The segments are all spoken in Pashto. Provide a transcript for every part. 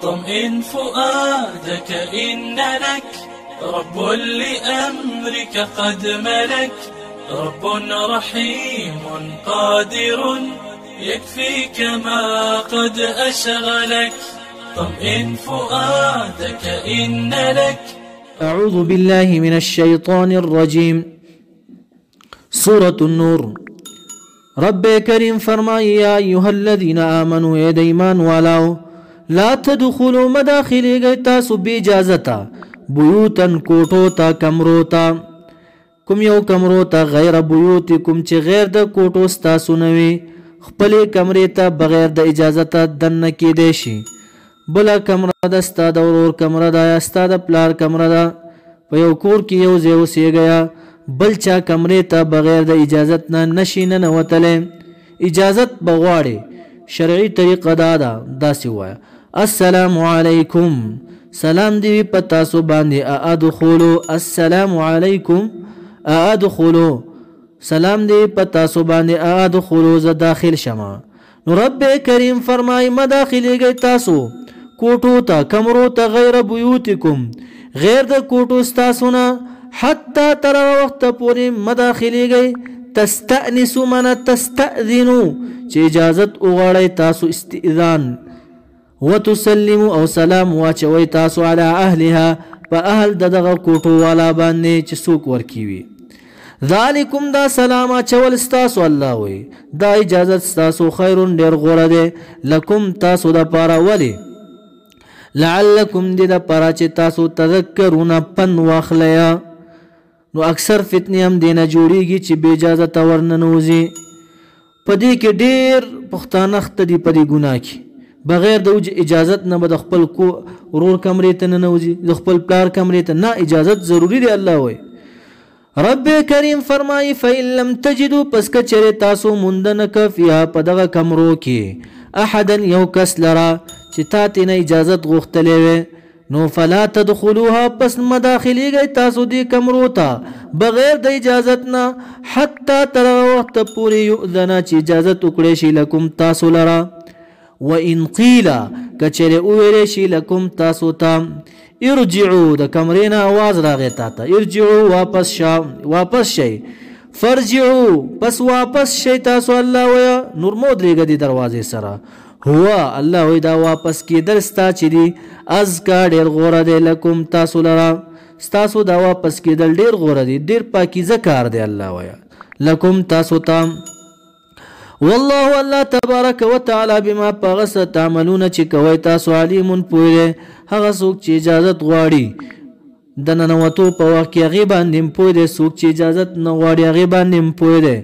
طمئن فؤادك إن لك رب لأمرك قد ملك رب رحيم قادر يكفيك ما قد أشغلك طمئن فؤادك إن لك. أعوذ بالله من الشيطان الرجيم. سورة النور. رب کریم فرمائی یا ایها الذین آمنوا اے ایمان والاو لا تدخلوا مداخلی گئی تاسو بی اجازتا بیوتن کوٹو تا کمرو تا کم یو کمرو تا غیر بیوتکم چی غیر دا کوٹو ستاسو نوی خپلی کمری تا بغیر دا اجازتا دن کی دیشی بلا کمره دا ستا دا ورور کمره دا یا ستا دا پلار کمره دا په یو کور کې یو ځای اوسېږئ بل چا کمرې ته بغیر د اجازت نه نشي ننوتلی اجازت به غواړې شرعي طریقه دا ده داسې ووایه السلام علیکم سلام دې وي په تاسو باندې ادخلو السلام علیکم ادخلو سلام دې په تاسو باندې ادخلو زه داخل شمه نو رب کریم فرمایي مداخلیږئ تاسو کوټو ته کمرو ته غیر بیوتکم غیر د کوټو ستاسو نه حتی تر وخت پورې مداخلیږئ تستأنسو معنی تستأذنو چې اجازت وغواړئ تاسو استئذان وتسلمو او سلام واچوئ تاسو علی اهلها په اهل د دغه کوټو والا باندې چې څوک ورکوي ذالکم دا سلام اچول ستاسو الله وی دا اجازت ستاسو خیرون ډیر غوره دی لکم تاسو دپاره ولې لعلکم دې دپاره چې تاسو تذکرونه پند واخلئ نو اکثر فتنې هم دې نه جوړېږي چې بې اجازته ورننوځي په دې کې ډېر پښتانه اخته دي په دې ګناه کې بغیر د اجازت نه به د خپل ورور کمرې ته ننوځي د خپل پلار کمرې ته نه اجازت ضروري دی الله وایي رب کریم فرمایي فإن لم تجدوا پس که چېرې تاسو موندنه نه که فیها په دغه کمرو کې احدا یو کس لره چې تا ترې نه اجازت غوښتلی وی نو فلا تدخلوها پس مداخلیږئ تاسو دې کمرو ته بغیر د اجازت نه حتی تر وخت پورې یؤذن چې اجازت وکړی شي لکم تاسو لره وإن قیل که چېرې وویلی شي لکم تاسو ته ارجعو د کمرې نه آواز راغی تا ته ارجعو واپس شئ فرجعو پس واپس شئ تاسو الله ویه نور مو درېږه دې دروازې سره هو الله وی دا واپس کېدل ستا چې دي ازکا ډېر غوره دی لکم تاسو لره ستاسو دا واپس کېدل ډېر غوره دی ډېر پاکیزه کار دی الله ویه لکم تاسو ته والله الله تبارک وتعالی بما په هغه څه تعملونه چې کوئ تاسو علیم پوه دی هغه څوک چې اجازت غواړي د ننوتو په وخت کې هغې باندې هم پوه دی څوک چې اجازت نه غواړي هغې باندې هم پوه دی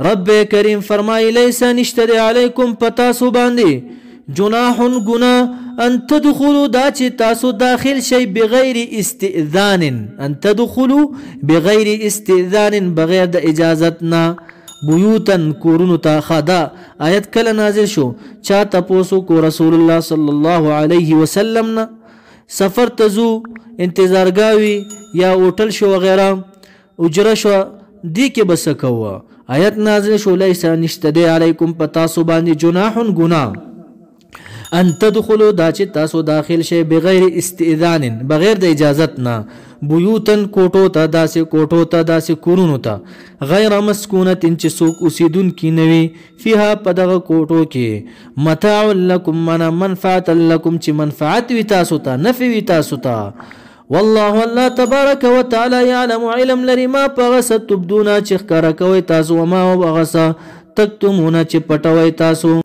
رب کریم فرمایي لیسه نشته دی علیکم په تاسو باندې جناح ګناه ان تدخلوا دا چې تاسو داخل شئ بغیر استئذان ان تدخلوا بغیر استئذان بغیر د اجازت نه بیوتن کورونو ته خدا آیت کله نازل شو چا تپوسو کو رسول الله صلی الله علیه وسلم نه سفر ته ځو انتظارګاوي یا هوټل شو وغیره اجره شو دی کې بس کوه آیت نازل شو لیسا نشته دی علیکم په تاسو باندې جناح ګناه ان تدخلوا دا چې تاسو داخل شئ بغیر استئذان بغیر د اجازت نه بیوتن کوټو ته داسې کوټو ته داسې کورونو ته غیر مسکونت چې څوک اوسیدونکي نه وي فیها په دغه کوټو کې متاع لکم معنی منفعت لکم چې منفعت وي تاسو ته نفع وي تاسو ته والله الله تبارک وتعالی یعلم علم لري ما په هغه څه تبدونه چې ښکاره کوئ تاسو وما هغه څه تکتمونه چې پټوئ تاسو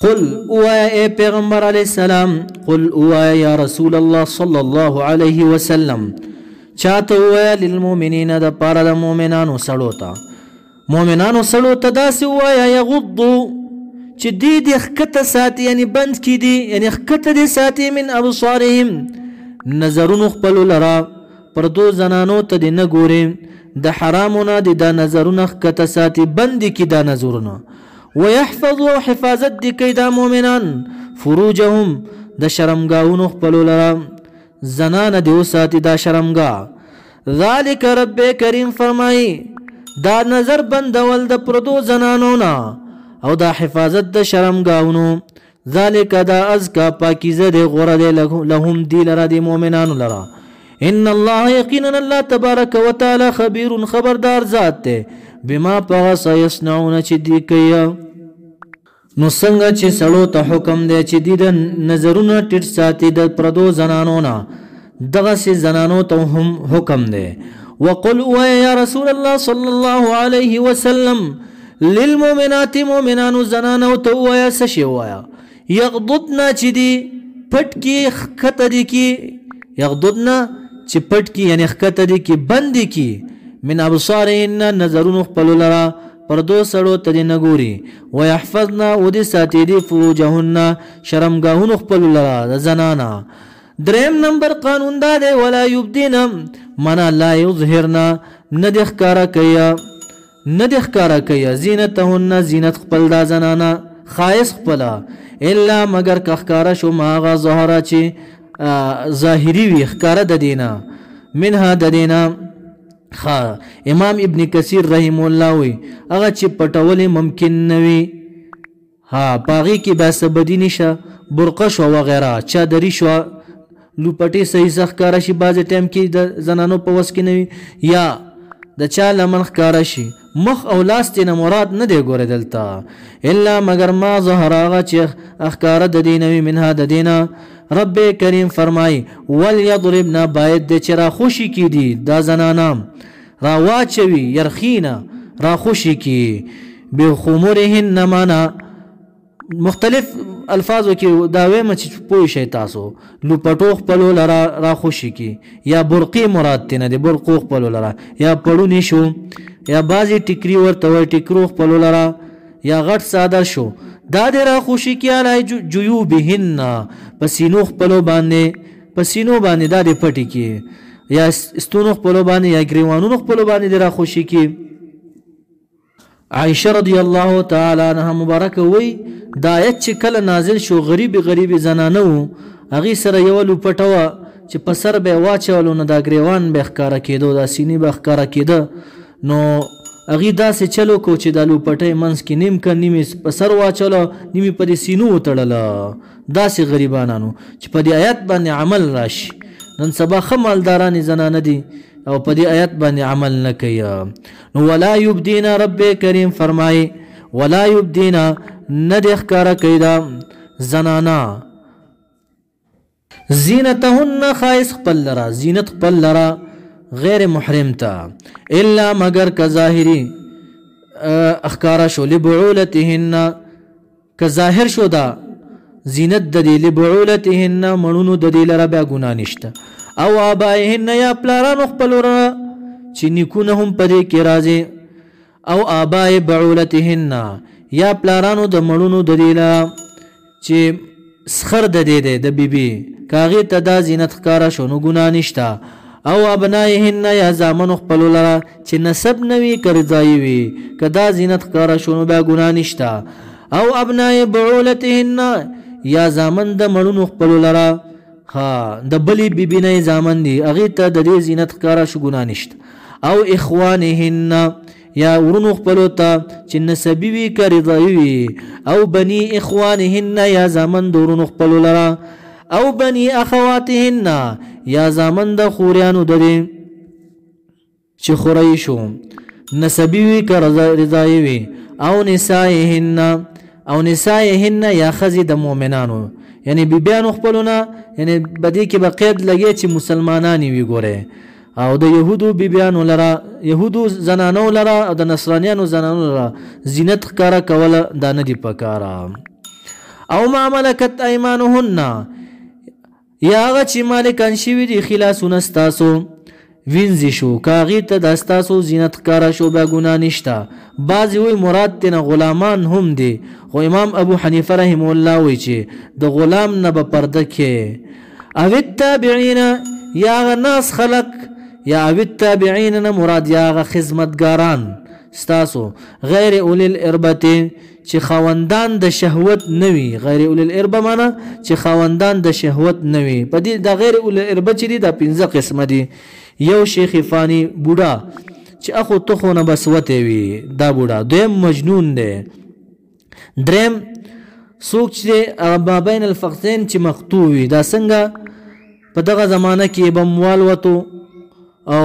قل اوایا اے پیغمبر علیہ السلام قل اوایا یا رسول الله صلی الله علیه وسلم چاته اوایا للمؤمنین د پاره د مؤمنانو سړو ته داسې اوایا یغضو چې دی د ښکته ساتي یعنی بند کی دي یعنی ښکته دي ساتي من ابصارهم نظرونو خپلو لره پردو زنانو ته دې نه ګوري د حرامو نه د دا نظرونه ښکته ساتي بند کی دا نظرونه ويحفظوا حفاظت دي کوي دا مؤمنان فروجهم د شرمګاهونو خپلو لره زنانه دې وساتي دا شرمګاه ذلك رب کریم فرمایي دا نظر بندول د پردو زنانو نه او دا حفاظت د شرمګاهونو ذالک دا ازکا پاکیزه دی غوره دی لهم دی لرا دی مؤمنانو لرا ان الله یقینا الله تبارک و تعالی خبیر خبردار ذات دی بما پغس یصنعون چې دی کوي. نو څنګه چې سړو ته حکم دی چې دی د نظرونه ټیټ ساتي د پردو زنانو نه دغه سي زنانو ته هم حکم دی. وقل یا رسول الله صلی الله علیه وسلم للمؤمنات مؤمنانو زنانو ته وایا سشي وایا یغضضنا چې دی پټ کی خطه دی کی یغضضنا چې پټ کی یعنی خطه دی کی بند کی من ابصارهن نظرون خپل لرا پردو سړو ته نه ګوري ويحفظنا ودي ساتي دي فروجهن شرمګاهون خپل لرا زنانا. دریم نمبر قانون دا دی ولا یبدین منا لا یظهرنا ندخ کارا کیا زینتهن زینت خپل دا زنانا خایس خپلا الا مگر کخکارا شو ماغا ظهرا چی ظاهری وی خکارا د دینا منها د دینا. امام ابن کثیر رحم الله وی هغه چې پټول ممکن نوي پاغي کې بس بدی نشه برقه شو وغیرہ چادری شو لوپټي صحیح ځخکارا شي باز ټیم کې د زنانو په وس کې نوي یا د چا لمن خکارا شي مخ او لاس تینا مراد نه دی ګوره دلته الا مگر ما ظهر هغه چې اخکار د دینوي منها د دینا. رب کریم فرمای وليضربنا باید د چر خوشی کی دی دا زنانام را واچوي يرخینا را خوشی کی بخمرهن معنا مختلف الفاظو کې دا وایم چې پوه شي تاسو لوپټو خپل لرا را خوشی کی یا برقی مراد تنه دی برقو خپل لرا یا پړونی شو یا بازی ټیکری ورته ټیکرو خپل لرا یا غټ ساده شو دا د را خوشی کی علی جیوبهن پسینو خپل باندې دا د پټی کی یا استونو خپل باندې یا گریوانونو خپل باندې د را خوشی کی. عائشہ رضی الله تعالی عنها مبارک وی دا آیت چې کله نازل شو غریب زنانو هغه سره یو لوپټوا چې په سر به واچولو نه دا گریوان به ښکارا کېدو دا سینې به ښکارا کېده نو هغه داسې چلو کو چې د لوپټې منځ کې نیم ک نیمې په سر واچولو نیمې په سینو وتړله داسې غریبانانو چې په دې آیت باندې عمل راشي. نن سبا خمالداران زنانه دي او په دې آیت باندې عمل نه کوي. نو ولا یبدینا رب کریم فرمای ولا یبدینا ندخ کارا کیدا زنانا زینتهن خایس خپل لرا زینت خپل لرا غیر محرم تا الا مگر کا ظاهری اخکارا شو لبعولتهن کا ظاهر شو دا زینت د دې لبعولتهن مړونو د دې لرا بیا ګنا نشته او آبائهن یا پلارانو خپل لرا چې نیکونه هم پدې کې راځي او آباء بعولتهن یا پلارانو د مړونو د دې لرا چې سخر د دې د بیبي کاغه ته دا زینت ښکارا شو نو ګنا نشته او ابنائهن یا زامن خپل لرا چې نسب نوي کرځای وي کدا زینت ښکارا شو نو بیا ګنا نشته او ابناء بعولتهن یا زامن د مړونو خپل لرا د بلی بیبي نه زامن دي هغه ته د دې زینت ښکارا شو ګنا نشته او اخوانهن یا ورونو خپل ته چې نسبی وي کرځای وي او بني اخوانهن یا زامن د ورونو خپل لرا او بني اخواتهن یا زامن د خوریانو د دې چې خوري شو نسبی وي کرځای وي او نسائهن یا خزي د مؤمنانو یعنی بیبیانو خپلونه یعنی بدی کې بقید لګي چې مسلمانانی وي ګوره او د يهودو بیبیانو لرا يهودو زنانو لرا او د نصرانيانو زنانو لرا زینت ښکارا کوله دا نه دی پکارا. او ما ملکت ايمانهن یا هغه چې مالکان شوي دي خلاصونه ستاسو وینځي شو کاغې ته د ستاسو زینت ښکاره شو بیا ګناه نشته. بعضې وایي مراد تېنه غلامان هم دي خو امام ابو حنیفه رحمه الله وایي چې د غلام نه به پرده کې او التابعین یا هغه ناس خلق یا او التابعین نه مراد یا هغه خدمتګاران ستاسو غیر اولی الاربه چې خاوندان د شهوت نوي غیر اولی الاربه معنا چې خاوندان د شهوت نوي په دې د غیر اولی الاربه چې دي دا 15 قسمه دي. یو شیخ فانی بوډا چې اخو تخونه بس وته وي دا بوډا دویم مجنون دی دریم څوک چې ما بین الفخذین چې مقطوع وي دا څنګه په دغه زمانه کې بم والوتو او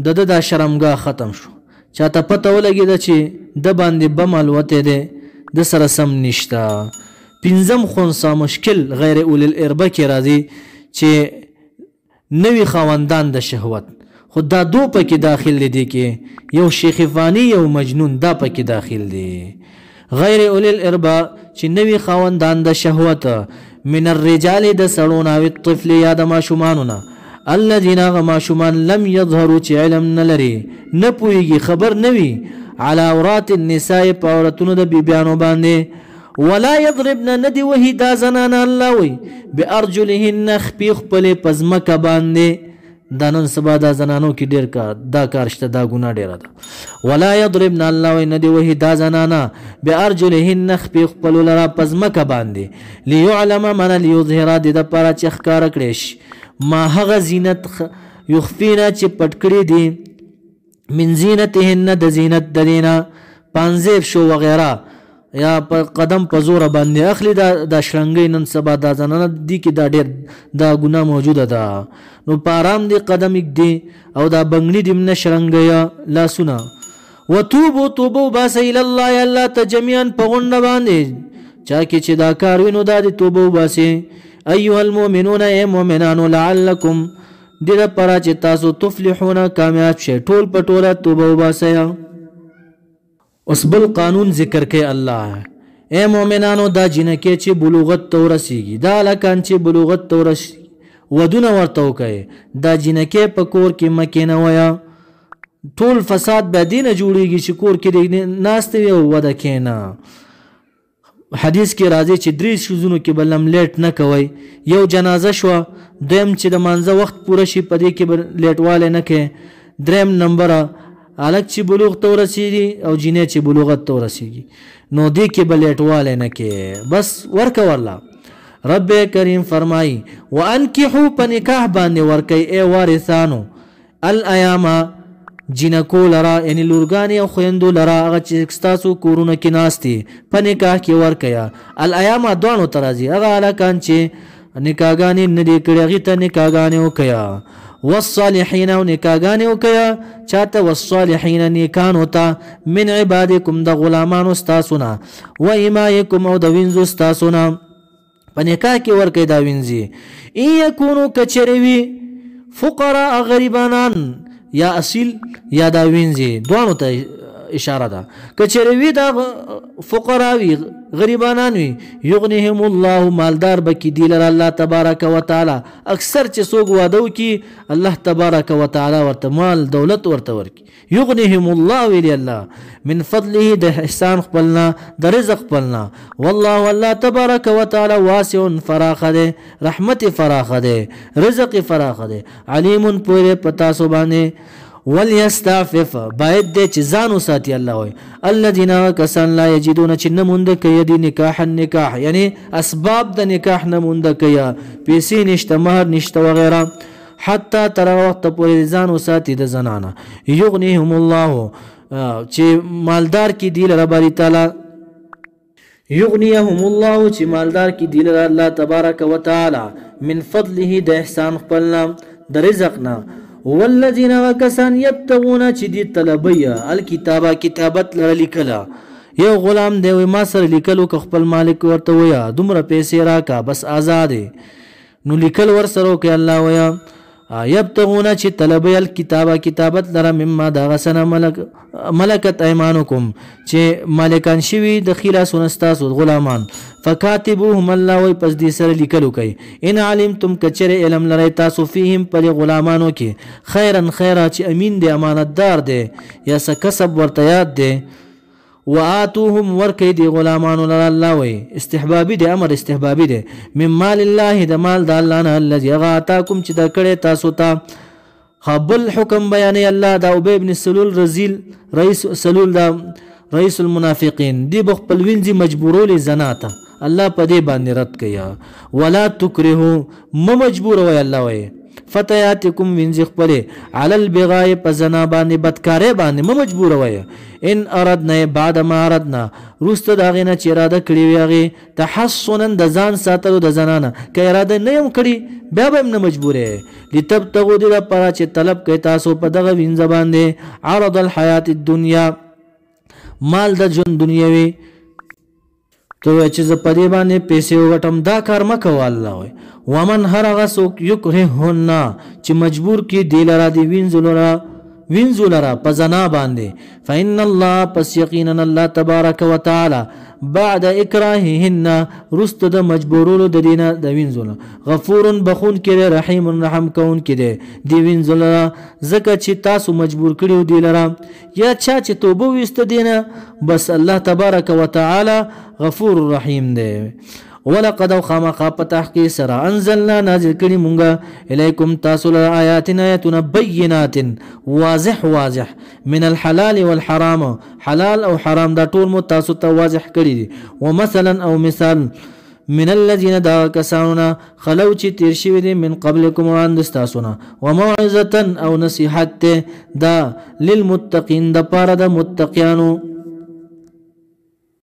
د دا شرمګاه ختم شو چاته پته ولګېده چې د باندې بم الوتی دی د سره سم نشته. پنځم خنثی مشکل غیر اولی الاربه کې راځي چې نوي خاوندان د شهوت خو دا دو پکې داخل دی کې یو شیخ فانی یو مجنون دا پکې داخل دی. غیر اولی الاربه چې نوي خاوندان د شهوت من الرجال د سړو نه او الطفل یا د ماشومانو نه الذين غماشومان لم يظهروا چې علم نه لري نه پوهېږي خبر نه وي على عورات النساء په عورتونو د بیبیانو باندې ولا يضربن ندي وهي دا زنانه الله وي بارجلهن خپې خپلې په ځمکه باندې دا نن سبا دا زنانو کې ډېر کار دا کار شته دا ګناه ډېره ده. ولا يضربن الله وي ندي وهي دا زنانه بارجلهن خپې خپلو لره په ځمکه باندې ليعلم من ليظهر د دپاره چې ښکاره کړی شي ما هغه زینت یخفینا چې پټ کړي دي من زینتهن د زینت د دینا پانزیب شو وغیره یا په قدم په زور باندې اخلي دا شرنګي نن سبا دا زنانه دي کې دا ډېر دا ګناه موجوده ده. نو په آرام دي قدم اږدي او دا بنګړي دي نه شرنګیا لاسونه وتوبو توبو باسه الی الله الله ته جميعا په غونډه باندې چا کې چې دا کار وینو دا دي توبو باسه ایها المؤمنون ای مؤمنانو لعلکم دې لپاره چې تاسو تفلحون کامیاب شئ ټول په ټوله توبه وباسئ. اوس بل قانون ذکر کوي الله ای مؤمنانو دا جنکې چې بلوغت ته ورسیږي دا هلکان چې بلوغت ته ورسیږي ودونه ورته وکئ دا جنکې په کور کې مه کښېنوئ ټول فساد به دې نه جوړېږي چې کور کې ناست وي او وده کښېنه. حدیث کې راځي چې 3 شیزونو کې به لیټ نه کوئ یو جنازه شوه دویم چې د مانځه وخت پوره شي په دې کې به لیټوالی نه کوې دریم نمبره هلک چې بلوغ ته ورسېږي او جینۍ چې بلوغت ته ورسېږي نو دې کې به لیټوالی نه کوې بس ورکه ورله. رب کریم فرمایي وانکحو په نکاح باندې ورکئ ای وارثانو الایاما جنکو لرا یعنی لورګانې او خویندو لرا هغه چې ستاسو کورونه کې ناست دي په نکاح کې ورکیا. الایاما دوانو ته راځي هغه هلکان چې نکاحګانې نه دي کړې هغې ته نکاحګانې وکیا. والصالحین او نکاحګانې وکیا چاته والصالحین نیکانو ته من عبادکم د غلامانو ستاسو نه و امایکم او د وینځو ستاسو نه په نکاح کې ورکئ دا وینځي. ان یکونو کچرې وي فقراء غریبانان یا اصیل یا دا وینځي دوانو ته اشاره ده کچرې وي دا فقراوي غریبانان وي یغنیهم الله مالدار بکی دی لره الله تبارک وتعالی اکثر چې څوک واده وکړي الله تبارک وتعالی ورته مال دولت ورته ورکړي یغنیهم الله ویلی الله من فضله د احسان خپلنا د رزق خپلنا والله الله تبارک وتعالی واسع فراخ ده رحمت فراخ ده رزق فراخ ده علیم پوره پتا سو باندې وليستعفف باید دې چې ځان وساتي الله وایي الذين کسان لا یجدون چې نه مونده کوي د نکاح النکاح یعنی اسباب د نکاح نه مونده کوي پیسې نشته مهر نشته وغیره حتی تر وخت پورې ځان وساتي د زنانه یغنیهم الله چې مالدار کی دی لره باری تعالی یغنیهم الله چې مالدار کی دی لره الله تبارک وتعالی من فضله د احسان خپلنا د رزق نه والذین وکسان یبتغون چې دی طلبی الکتابه کتابت لره لیکله یو غلام دی ما سره لیکلو که خپل مالک ورته ویا دومره پیسې راکا بس آزاد نو لیکل ور سره وکړي الله ویا یبتغون چې طلبی الکتابه کتابت لره مما دا غسنه ملکت ایمانکم چې مالکان شوي د خلاصونه ستاسو غلامان فکاتبوهم الله وی پس دې سره لیکلو کوي ان علمتم کچره علم لرئ تاسو فیهم پر غلامانو کې خیرا خیرا چې امین دی امانتدار دی یا څه کسب ورته یاد دی وآتوهم ورکی دی غلامانو لره الله وی استحبابی دی امر استحبابی دی من مال الله د مال د الله نه الذي آتاکم چې دا کړی تاسو ته خبل حکم بیان الله دا ابی ابن سلول رزیل رئیس سلول دا رئیس المنافقین دی بخپل وینځي مجبورول زناته الله په دې باندې رد کیا ولا تکرهو مجبور وی الله وی فتياتکم وینځ خپل علی البغاء پزنا باندې بدکارې باندې مجبور وای ان اردنا بعد ما اردنا روست داغه نه چې اراده کړی ویغه تحصنا د ځان ساتلو د زنانه ک اراده نه یم کړی بیا به نه مجبورې لتبتغوا د لپاره چې طلب کوي تاسو په دغه وینځ باندې عرض الحیات الدنیا مال د ژوند دنیوي تو چې ز پدې باندې پیسې وټم دا کار مکو الله وي ومن هرغه سوک یکرهن چې مجبور کی دی لرا دی وینځولرا پزنا باندې فإن الله پس یقینا الله تبارک وتعالى بعد اکراههن رست د مجبورولو د دینه د وینځول غفور بخون کړي رحیم رحم کون کړي دی وینځولرا زکه چې تاسو مجبور کړیو دی لرا یا چا چې توبه وست دینه بس الله تبارک وتعالى غفور رحیم دی ولقد خامخا په تحقیق سره انزلنا نازل کړي مونږه الیکم تاسو له آیاتنا بینات واضح من الحلال والحرام حلال او حرام دا ټول مو تاسو ته واضح کړي دي ومثلا او مثال من الذين دا کسانونه خلو چې تیر شوی دي من قبلكم وان دستاسونه وموعظه او نصيحت دا للمتقين د پاره د متقینو